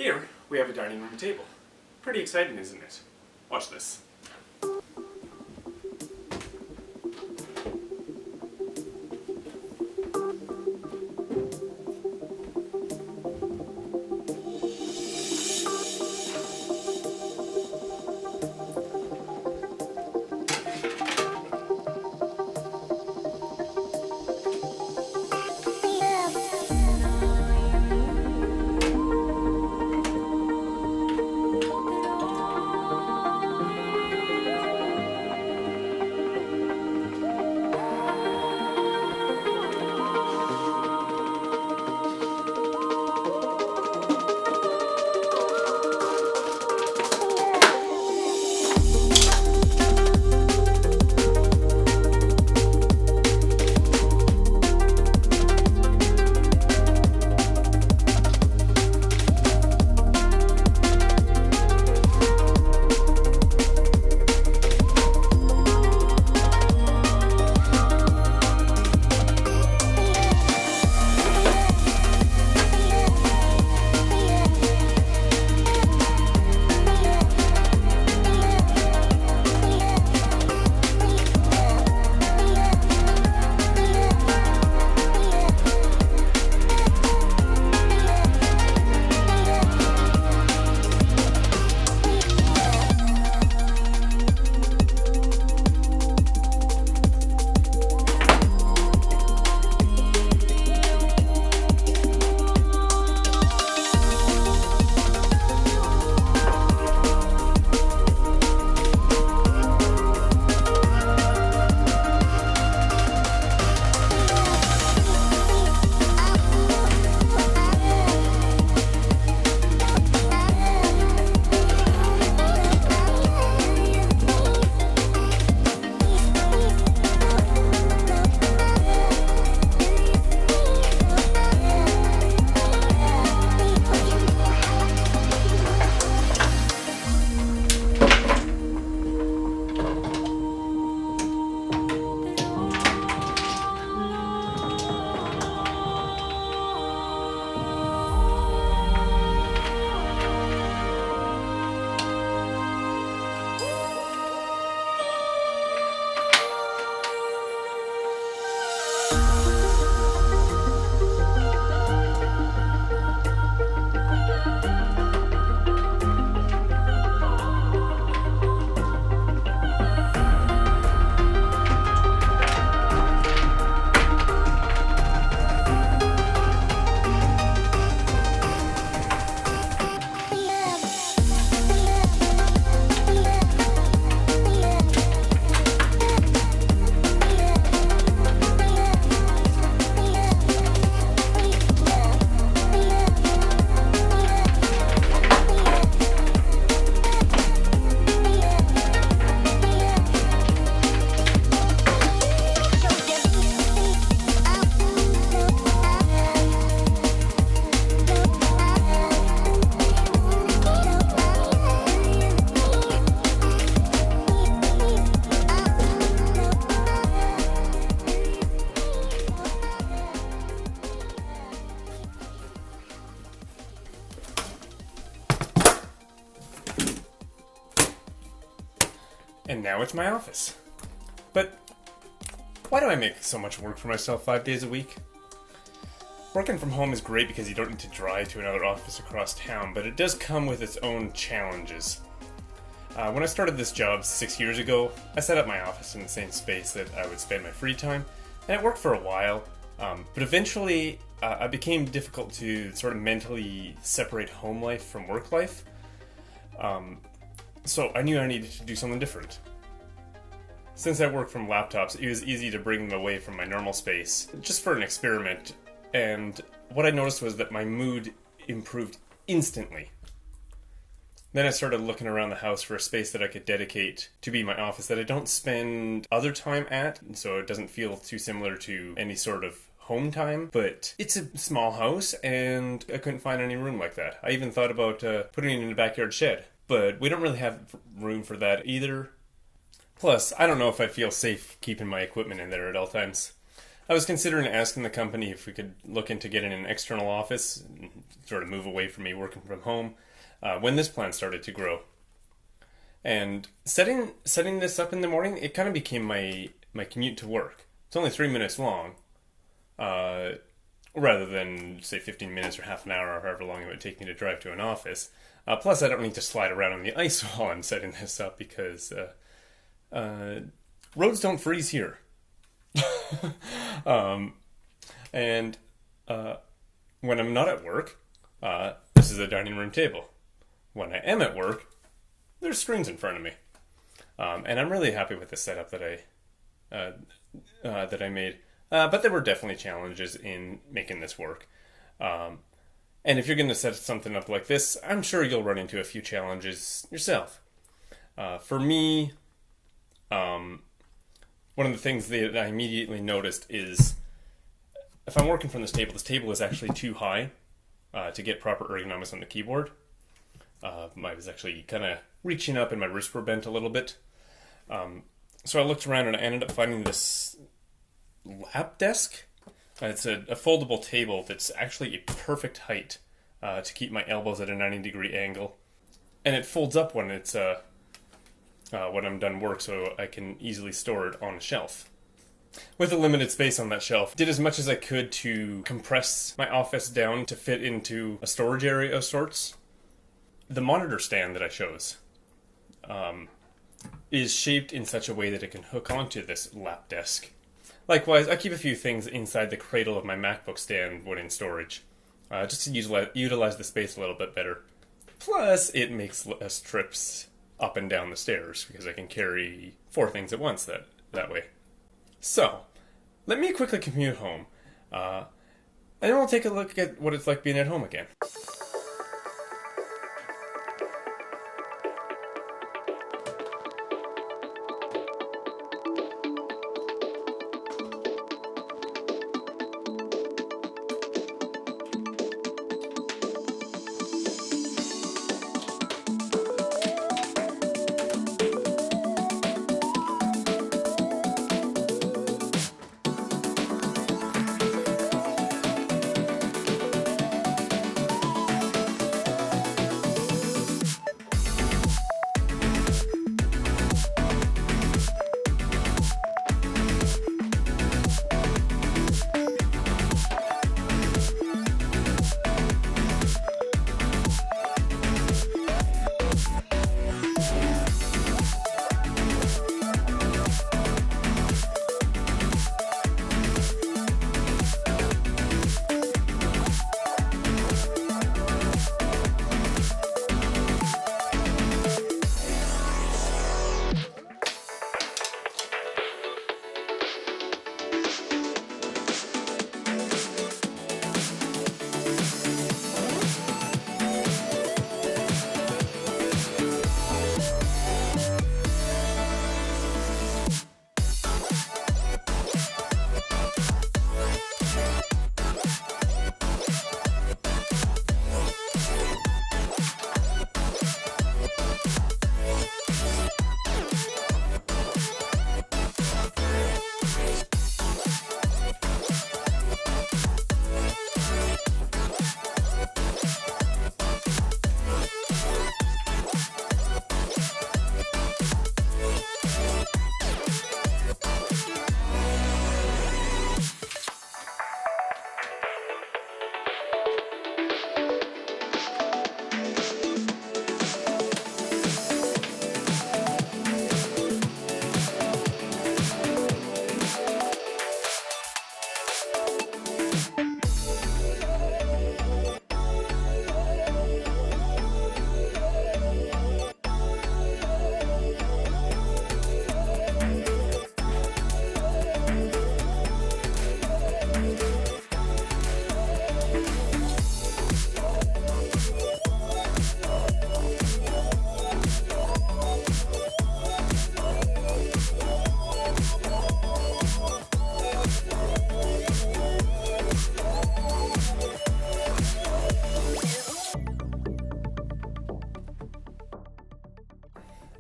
Here, we have a dining room table. Pretty exciting, isn't it? Watch this. And now it's my office. But why do I make so much work for myself 5 days a week? Working from home is great because you don't need to drive to another office across town, but it does come with its own challenges. When I started this job 6 years ago, I set up my office in the same space that I would spend my free time, and it worked for a while, but eventually it became difficult to sort of mentally separate home life from work life. So I knew I needed to do something different. Since I work from laptops, it was easy to bring them away from my normal space, just for an experiment, and what I noticed was that my mood improved instantly. Then I started looking around the house for a space that I could dedicate to be my office that I don't spend other time at, so it doesn't feel too similar to any sort of home time, but it's a small house and I couldn't find any room like that. I even thought about putting it in a backyard shed, but we don't really have room for that either. Plus, I don't know if I feel safe keeping my equipment in there at all times. I was considering asking the company if we could look into getting an external office, and sort of move away from me working from home, when this plan started to grow. And setting this up in the morning, it kind of became my commute to work. It's only 3 minutes long, rather than, say, 15 minutes or half an hour or however long it would take me to drive to an office. Plus, I don't need to slide around on the ice while I'm setting this up because roads don't freeze here. And when I'm not at work, this is a dining room table. When I am at work, there's screens in front of me. And I'm really happy with the setup that I made. But there were definitely challenges in making this work. And if you're going to set something up like this, I'm sure you'll run into a few challenges yourself. For me, one of the things that I immediately noticed is if I'm working from this table is actually too high to get proper ergonomics on the keyboard. I was actually kind of reaching up and my wrists were bent a little bit. So I looked around and I ended up finding this lap desk. It's a foldable table that's actually a perfect height to keep my elbows at a 90-degree angle. And it folds up when it's when I'm done work, so I can easily store it on a shelf. With a limited space on that shelf, did as much as I could to compress my office down to fit into a storage area of sorts. The monitor stand that I chose is shaped in such a way that it can hook onto this lap desk. Likewise, I keep a few things inside the cradle of my MacBook stand when in storage, just to utilize the space a little bit better. Plus, it makes less trips up and down the stairs, because I can carry 4 things at once that way. So, let me quickly commute home, and then we'll take a look at what it's like being at home again.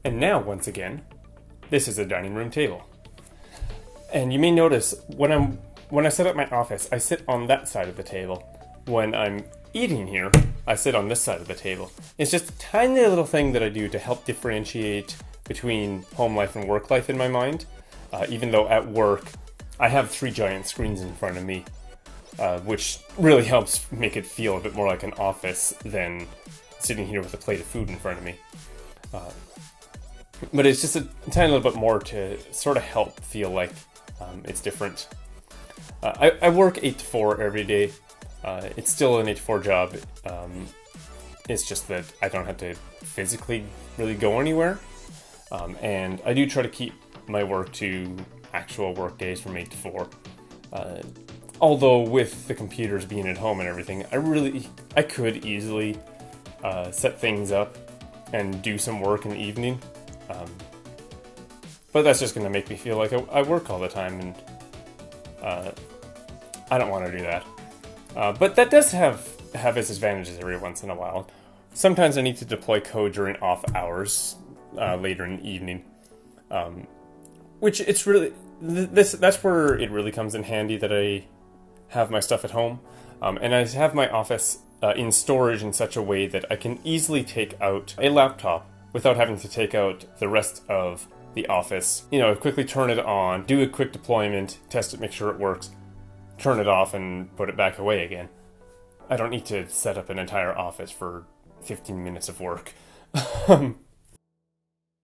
And now, once again, this is a dining room table. And you may notice when I'm When I set up my office, I sit on that side of the table. When I'm eating here, I sit on this side of the table. It's just a tiny little thing that I do to help differentiate between home life and work life in my mind. Even though at work, I have 3 giant screens in front of me, which really helps make it feel a bit more like an office than sitting here with a plate of food in front of me. But it's just a tiny little bit more to sort of help feel like it's different. I work 8 to 4 every day. It's still an 8 to 4 job. It's just that I don't have to physically really go anywhere. And I do try to keep my work to actual work days from 8 to 4. Although with the computers being at home and everything, I could easily set things up and do some work in the evening. But that's just going to make me feel like I work all the time, and I don't want to do that. But that does have its advantages every once in a while. Sometimes I need to deploy code during off hours later in the evening, which it's really that's where it really comes in handy that I have my stuff at home, and I have my office in storage in such a way that I can easily take out a laptop without having to take out the rest of the office. Quickly turn it on, do a quick deployment, test it, make sure it works, turn it off, and put it back away again. I don't need to set up an entire office for 15 minutes of work.